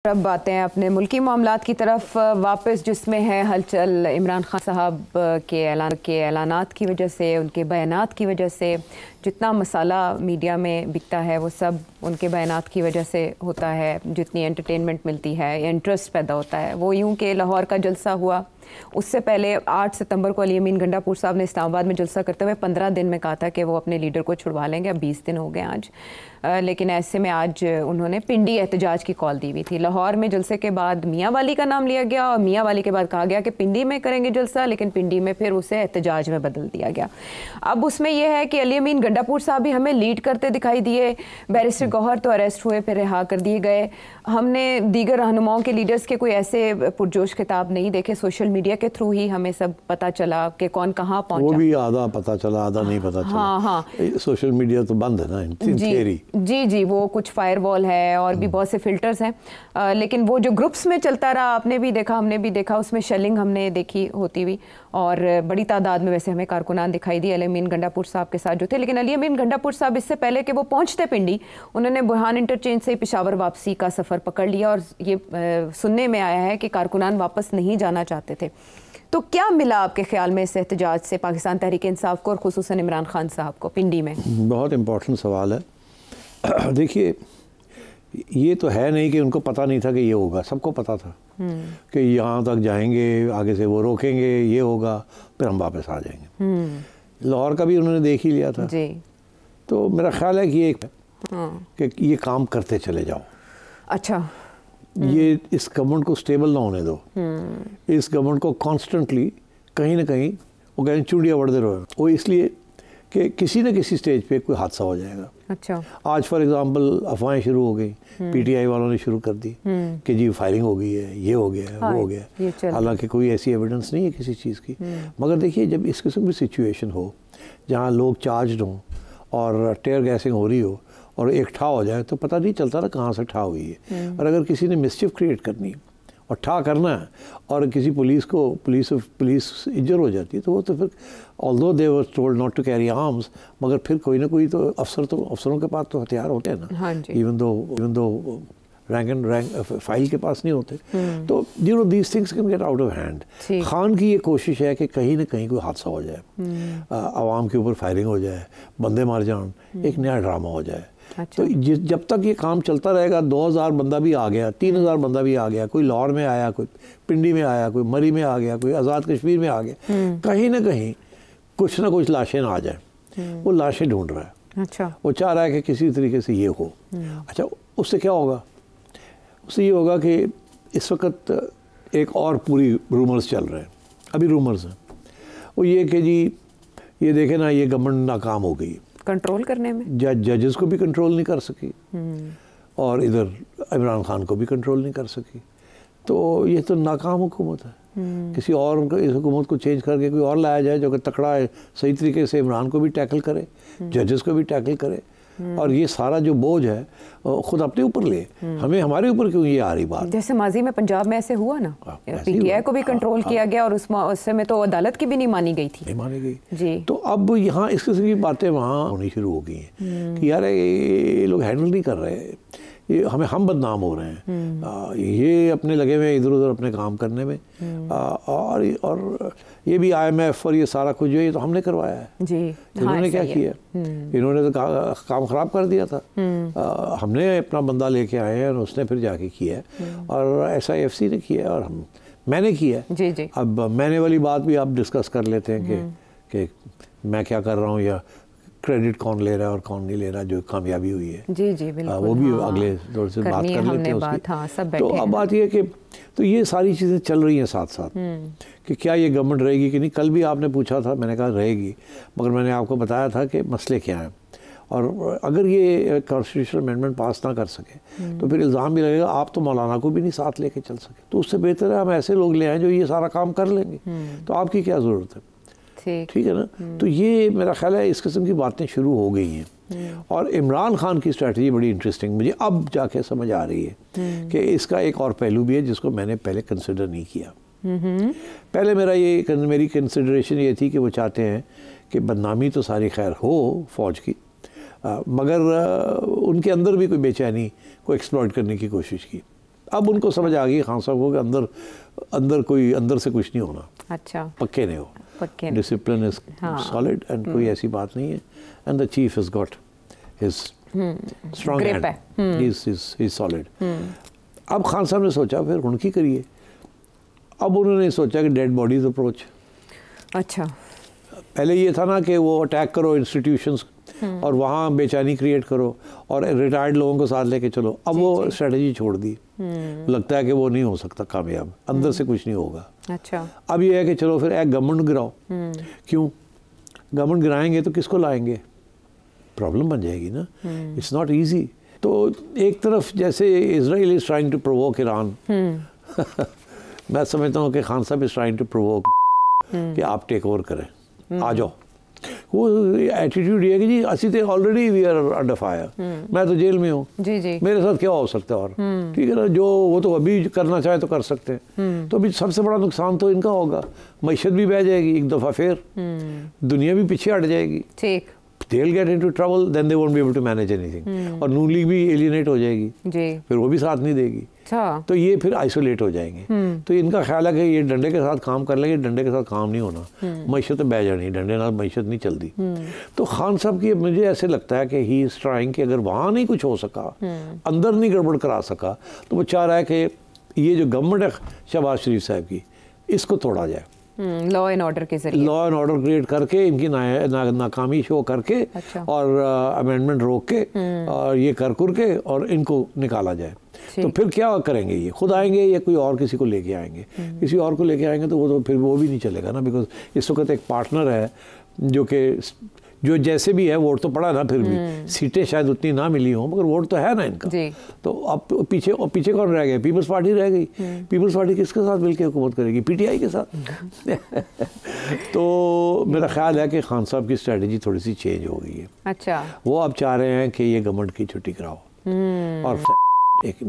अब बातें हैं अपने मुल्की मामलात की तरफ वापस, जिसमें है हलचल इमरान खान साहब के ऐलानात की वजह से, उनके बयानात की वजह से जितना मसाला मीडिया में बिकता है वो सब उनके बयानात की वजह से होता है। जितनी एंटरटेनमेंट मिलती है, इंटरेस्ट पैदा होता है। वो यूं कि लाहौर का जलसा हुआ, उससे पहले 8 सितंबर को अली अमीन गंडापुर साहब ने इस्लामाबाद में जलसा करते हुए 15 दिन में कहा था कि वो अपने लीडर को छुड़वा लेंगे। अब 20 दिन हो गए आज, लेकिन ऐसे में आज उन्होंने पिंडी एहतजाज की कॉल दी हुई थी। लाहौर में जलसे के बाद मियाँ वाली का नाम लिया गया और मियाँ वाली के बाद कहा गया कि पिंडी में करेंगे जलसा, लेकिन पिंडी में फिर उसे एहतजाज में बदल दिया गया। अब उसमें यह है कि अली अमीन गंडापुर साहब भी हमें लीड करते दिखाई दिए। बैरिस्टर गौहर तो अरेस्ट हुए फिर रिहा कर दिए गए। हमने दीगर रहनुमाओं के लीडर्स के कोई ऐसे पुरजोश खिताब नहीं देखे। सोशल मीडिया के थ्रू ही हमें सब पता चला कि कौन कहाँ पहुंचा। वो भी आधा पता चला, आधा नहीं पता चला। हाँ, सोशल मीडिया तो बंद है ना, जी, वो कुछ फायरवॉल है और भी बहुत से फिल्टर्स हैं, लेकिन वो जो ग्रुप्स में चलता रहा, आपने भी देखा, हमने भी देखा, उसमें शेलिंग हमने देखी होती हुई और बड़ी तादाद में वैसे हमें कारकुनान दिखाई दी अली अमीन गंडापुर साहब के साथ जो थे। लेकिन अली अमीन गंडापुर साहब इससे पहले कि वो पहुंचते पिंडी, उन्होंने बुरहान इंटरचेंज से पेशावर वापसी का सफ़र पकड़ लिया और ये सुनने में आया है कि कारकुनान वापस नहीं जाना चाहते थे। तो क्या मिला आपके ख्याल में इस एहतजाज से पाकिस्तान तहरीक इंसाफ को और खुसूसन इमरान खान साहब को पिंडी में? बहुत इम्पोर्टेंट सवाल है। देखिए, ये तो है नहीं कि उनको पता नहीं था कि ये होगा, सबको पता था कि यहाँ तक जाएंगे, आगे से वो रोकेंगे, ये होगा, फिर हम वापस आ जाएंगे। लाहौर का भी उन्होंने देख ही लिया था जी। तो मेरा ख्याल है कि ये काम करते चले जाओ। अच्छा, ये इस गवर्नमेंट को स्टेबल ना होने दो। इस गवर्नमेंट को कॉन्स्टेंटली कहीं ना कहीं वो कहीं चूड़ियाँ बढ़ते रहो। वो इसलिए कि किसी न किसी स्टेज पे कोई हादसा हो जाएगा। अच्छा, आज फॉर एग्जांपल अफवाहें शुरू हो गई, पीटीआई वालों ने शुरू कर दी कि जी फायरिंग हो गई है, ये हो गया है, वो हो गया। हालांकि कोई ऐसी एविडेंस नहीं है किसी चीज़ की। मगर देखिए, जब इस किस्म की सिचुएशन हो जहाँ लोग चार्ज हों और टेयर गैसिंग हो रही हो और एक ठा हो जाए, तो पता नहीं चलता ना कहाँ से ठा हुई है। और अगर किसी ने मिसचिफ क्रिएट करनी और ठा करना है और किसी पुलिस इंजर हो जाती है, तो वो तो फिर although they were told not to carry arms, मगर फिर कोई ना कोई तो अफसरों के पास तो हथियार होते हैं ना। हाँ, इवन दो रैंक फाइल के पास नहीं होते। तो you know these things can get out of hand. Khan की ये कोशिश है कि कहीं ना कहीं कोई हादसा हो जाए, आवाम के ऊपर फायरिंग हो जाए, बंदे मार जान, एक नया ड्रामा हो जाए। अच्छा। तो जब तक ये काम चलता रहेगा, 2000 बंदा भी आ गया, 3000 बंदा भी आ गया, कोई लाहौर में आया, कोई पिंडी में आया, कोई मरी में आ गया, कोई आज़ाद कश्मीर में आ गया, कहीं ना कहीं कुछ ना कुछ लाशें ना आ जाए। वो लाशें ढूंढ रहा है। अच्छा, वो चाह रहा है कि किसी तरीके से ये हो। अच्छा, उससे क्या होगा? उससे ये होगा कि इस वक्त एक और पूरी रूमर्स चल रहे हैं, अभी रूमर्स हैं, वो ये कि जी ये देखे ना, ये गवर्नमेंट नाकाम हो गई कंट्रोल करने में। जजेस को भी कंट्रोल नहीं कर सकी और इधर इमरान खान को भी कंट्रोल नहीं कर सकी। तो ये तो नाकाम हुकूमत है। किसी और इस हुकूमत को चेंज करके कोई और लाया जाए जो कि तकड़ा है, सही तरीके से इमरान को भी टैकल करे, जजेस को भी टैकल करे, और ये सारा जो बोझ है खुद अपने ऊपर ले। हमें हमारे ऊपर क्यों ये आ रही बात? जैसे माजी में पंजाब में ऐसे हुआ ना, पीटीआई को भी कंट्रोल किया गया और उससे में तो अदालत की भी नहीं मानी गई थी। नहीं मानी गई जी। तो अब यहाँ इस किस्म की बातें वहाँ होनी शुरू हो गई हैं कि यार ये लोग हैंडल नहीं कर रहे, ये हम बदनाम हो रहे हैं। ये अपने लगे हुए इधर उधर अपने काम करने में, और ये भी IMF और ये सारा कुछ जो ये तो हमने करवाया है जी। इन्होंने क्या किया? इन्होंने तो काम खराब कर दिया था। हमने अपना बंदा लेके आए हैं और उसने फिर जाके किया है, और SIFC ने किया है और मैंने किया है जी जी। अब मैंने वाली बात भी आप डिस्कस कर लेते हैं कि मैं क्या कर रहा हूँ या क्रेडिट कौन ले रहा है और कौन नहीं ले रहा, जो कामयाबी हुई है जी जी बिल्कुल। वो भी अगले दौर से बात कर लेते हैं उसकी। तो अब बात ये है कि तो ये सारी चीज़ें चल रही हैं साथ साथ कि क्या ये गवर्नमेंट रहेगी कि नहीं। कल भी आपने पूछा था, मैंने कहा रहेगी, मगर मैंने आपको बताया था कि मसले क्या हैं, और अगर ये कॉन्स्टिट्यूशनल अमेंडमेंट पास ना कर सके तो फिर इल्ज़ाम भी लगेगा आप तो मौलाना को भी नहीं साथ लेके चल सके। तो उससे बेहतर है हम ऐसे लोग ले आएँ जो ये सारा काम कर लेंगे, तो आपकी क्या ज़रूरत है? ठीक है ना। तो ये मेरा ख्याल है इस किस्म की बातें शुरू हो गई हैं, और इमरान खान की स्ट्रेटजी बड़ी इंटरेस्टिंग मुझे अब जाके समझ आ रही है कि इसका एक और पहलू भी है जिसको मैंने पहले कंसिडर नहीं किया। पहले मेरी कंसिडरेशन ये थी कि वो चाहते हैं कि बदनामी तो सारी खैर हो फ़ौज की, मगर उनके अंदर भी कोई बेचैनी को एक्सप्लॉइट करने की कोशिश की। अब उनको समझ आ गई खान साहब को कि अंदर से कुछ नहीं होना। अच्छा, पक्के नहीं हो, पक्के डिसिप्लिन इज सॉलिड एंड कोई ऐसी बात नहीं है। And the chief has got his strong hand, he is solid. अब खान साहब ने सोचा फिर उनकी करिए। अब उन्होंने सोचा कि डेड बॉडीज अप्रोच। अच्छा, पहले ये था ना कि वो अटैक करो इंस्टीट्यूशंस और वहाँ बेचैनी क्रिएट करो और रिटायर्ड लोगों को साथ लेके चलो। अब वो स्ट्रेटजी छोड़ दी। लगता है कि वो नहीं हो सकता कामयाब, अंदर से कुछ नहीं होगा। अच्छा, अब ये है कि चलो फिर एक गवर्नमेंट गिराओ। क्यों गवर्नमेंट गिराएंगे तो किसको लाएंगे, प्रॉब्लम बन जाएगी ना। It's not easy. तो एक तरफ जैसे Israel is trying to provoke Iran, मैं समझता हूँ कि खान साहब इज ट्राइंग टू प्रोवोक कि आप टेक ओवर करें, आ जाओ। वो एटीट्यूड ये है कि जी असी तो already we are under fire, मैं तो जेल में हूँ, जी जी, मेरे साथ क्या हो सकता है और ठीक है ना, जो वो तो अभी करना चाहे तो कर सकते हैं। तो अभी सबसे बड़ा नुकसान तो इनका होगा, मईशत भी बह जाएगी एक दफ़ा, फिर दुनिया भी पीछे हट जाएगी। ठीक, they'll get into trouble, then they won't be able to manage anything। और नून लीग भी एलिनेट हो जाएगी जी, फिर वो भी साथ नहीं देगी। अच्छा, तो ये फिर आइसोलेट हो जाएंगे। तो इनका ख्याल है कि ये डंडे के साथ काम कर लेंगे, डंडे के साथ काम नहीं होना, मईशत बह जानी, डंडे नाल मईशत नहीं चलती। तो खान साहब की मुझे ऐसे लगता है कि ही इज ट्राइंग कि अगर वहाँ नहीं कुछ हो सका, अंदर नहीं गड़बड़ करा सका, तो वो चाह रहा है कि ये जो गवर्नमेंट है शहबाज शरीफ साहब की, इसको तोड़ा जाए। लॉ एंड ऑर्डर के जरिए, लॉ एंड ऑर्डर क्रिएट करके इनकी नाकामी शो करके, अच्छा, और अमेंडमेंट रोक के और ये कर के और इनको निकाला जाए। तो फिर क्या करेंगे, ये खुद आएंगे या कोई और किसी को लेके आएंगे? किसी और को लेके आएंगे तो वो तो फिर वो भी नहीं चलेगा ना, बिकॉज इस वक्त एक पार्टनर है जो जैसे भी है, वोट तो पड़ा ना, फिर भी सीटें शायद उतनी ना मिली हों मगर वोट तो है ना इनका जी। तो अब पीछे कौन रह गया? पीपल्स पार्टी रह गई। पीपल्स पार्टी किसके साथ मिलकर हुकूमत करेगी? पीटीआई के साथ। तो मेरा ख्याल है कि खान साहब की स्ट्रेटजी थोड़ी सी चेंज हो गई है। अच्छा, वो अब चाह रहे हैं कि ये गवर्नमेंट की छुट्टी कराओ और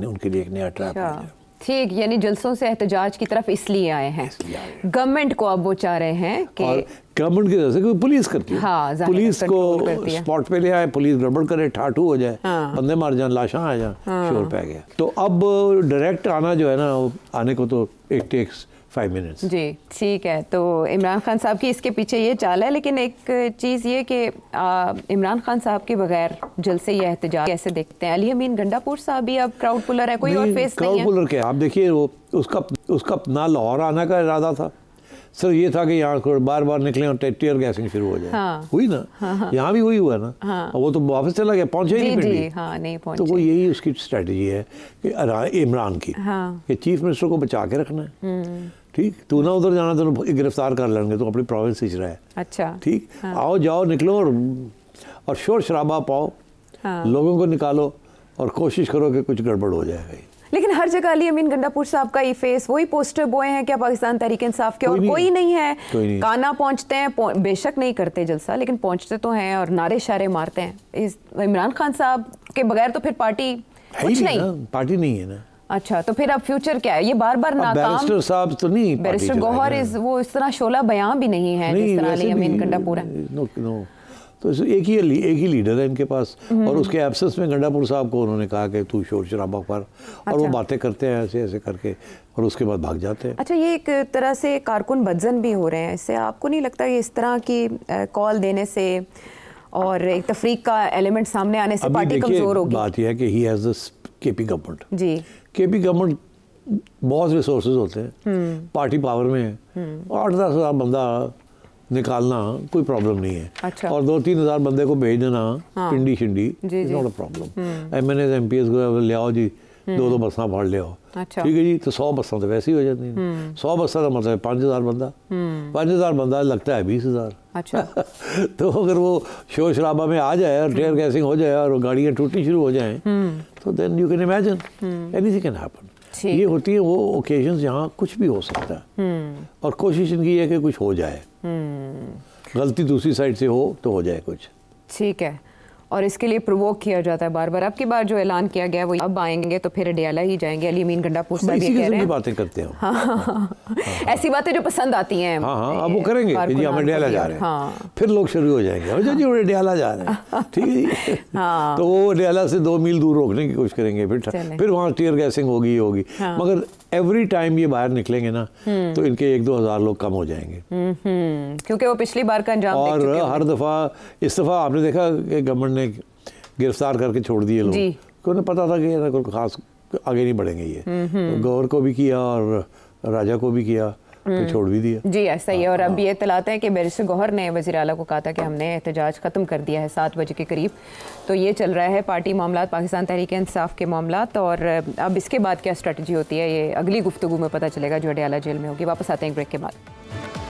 उनके लिए एक नया ट्रैप हो जाए। ठीक, यानी जलसों से एहतजाज की तरफ इसलिए आए हैं, गवर्नमेंट को अब वो चाह रहे हैं कि गवर्नमेंट की तरफ से पुलिस करती है, हाँ, पुलिस को स्पॉट पे ले आए, पुलिस गड़बड़ करे, ठाठू हो जाए, बंदे मार जाए, लाशा आ जाए, शोर पै गया। तो अब डायरेक्ट आना जो है ना, आने को तो इट टेक्स 5 मिनट्स। जी, ठीक है। तो इमरान खान साहब की इसके पीछे ये चाल है, लेकिन एक चीज़ ये कि इमरान खान साहब के बगैर जलसे ये एहतजाज कैसे देखते हैं? अली अमीन गंडापुर साहब भी अब क्राउड पुलर है, कोई और फेस नहीं है? क्राउड पुलर क्या, आप देखिए वो उसका ना लाहौर आने का इरादा था सर, ये था कि यहाँ बार बार निकले और टीयर गैसिंग शुरू हो जाए। हाँ, हुई ना, हाँ, यहाँ भी वही हुआ ना। हाँ, वो तो वापस चला गया, पहुँचे ही नहीं पिंडी। हाँ, नहीं पहुँचे। तो वो यही उसकी स्ट्रेटजी है कि इमरान की, हाँ, कि चीफ मिनिस्टर को बचा के रखना है। ठीक, तू ना उधर जाना तो गिरफ्तार कर लेंगे, तो अपनी प्रोविंस हिच रहा है। अच्छा, ठीक, आओ जाओ निकलो और शोर शराबा पाओ, लोगों को निकालो और कोशिश करो कि कुछ गड़बड़ हो जाएगा। लेकिन हर जगह अली अमीन गंडापुर साहब का ये फेस, वही पोस्टर बोए हैं क्या पाकिस्तान तहरीक इंसाफ के, और कोई नहीं है। काना पहुंचते हैं, बेशक नहीं करते जलसा, लेकिन पहुंचते तो हैं और नारे शारे मारते हैं। इस इमरान खान साहब के बगैर तो फिर पार्टी कुछ नहीं, पार्टी नहीं है ना। अच्छा, तो फिर अब फ्यूचर क्या है? ये बार बार नाकाम बैरिस्टर साहब तो नहीं, बैरिस्टर गौहर वो इस तरह शोला बयां भी नहीं है जिस तरह अली अमीन गंडापुर है। तो एक ही लीडर है इनके पास, और उसके एब्सेंस में गंडापुर साहब को उन्होंने कहा कि तू शोर शराबा कर, और वो बातें करते हैं ऐसे ऐसे करके और उसके बाद भाग जाते हैं। अच्छा, ये एक तरह से कारकुन बदजन भी हो रहे हैं, इससे आपको नहीं लगता कि इस तरह की कॉल देने से और एक तफरीक का एलिमेंट सामने आने से पार्टी कमजोर होगी? बात यह है कि he has this KP government जी, केपी गवर्नमेंट बहुत रिसोर्सेज होते हैं, पार्टी पावर में है, 8-10 हज़ार बंदा निकालना कोई प्रॉब्लम नहीं है। अच्छा। और 2-3 हज़ार बंदे को भेज देना पिंडी शिंडी, not a problem. MNAs MPs को ले आओ जी, 2-2 बसां फाड़ ले आओ, अच्छा, ठीक है जी, तो 100 बसां तो वैसे ही हो जाती हैं। 100 बसां का मतलब 5000 बंदा, 5000 बंदा लगता है 20,000। अच्छा। तो अगर वो शोर शराबा में आ जाए और टीयर गैसिंग हो जाए और गाड़ियाँ टूटनी शुरू हो जाएं, तो then you can imagine anything can happen. ये होती है वो ओकेजन्स जहाँ कुछ भी हो सकता है, और कोशिश इनकी है कि कुछ हो जाए, गलती दूसरी साइड से हो तो हो जाए कुछ। ठीक है। और इसके लिए प्रोवोक किया जाता है बार बार। अब की बार जो ऐलान किया गया वो अब आएंगे तो फिर अडियाला ही जाएंगे। अली अमीन गंडापुर साहब ये कह रहे हैं, बातें करते हैं ऐसी बातें जो पसंद आती हैं। हाँ, अब वो करेंगे कि जी हम अडियाला जा रहे हैं, फिर लोग शुरू हो जाएंगे जी अडियाला जा रहे हैं, ठीक है जी। तो वो अडियाला से 2 मील दूर रोकने की कोशिश करेंगे, फिर वहाँ टीयर गैसिंग होगी। मगर एवरी टाइम ये बाहर निकलेंगे ना तो इनके 1-2 हज़ार लोग कम हो जाएंगे, क्योंकि वो पिछली बार का अंजाम और हर दफ़ा इस दफ़ा आपने देखा कि गवर्नमेंट ने गिरफ्तार करके छोड़ दिए लोग, क्योंकि उन्हें पता था कि कोई खास आगे नहीं बढ़ेंगे ये। तो गौर को भी किया और राजा को भी किया, फिर छोड़ भी दिया। जी ऐसा ही है। और अब ये इत्तलाते हैं कि बैरिस्टर गौहर ने वज़ीर आला को कहा था कि हमने एहतजाज ख़त्म कर दिया है 7 बजे के करीब। तो ये चल रहा है पार्टी मामलात, पाकिस्तान तहरीक इंसाफ के मामलात, और अब इसके बाद क्या स्ट्रेटजी होती है ये अगली गुफ्तगू में पता चलेगा जो अडियाला जेल में होगी। वापस आते हैं ब्रेक के बाद।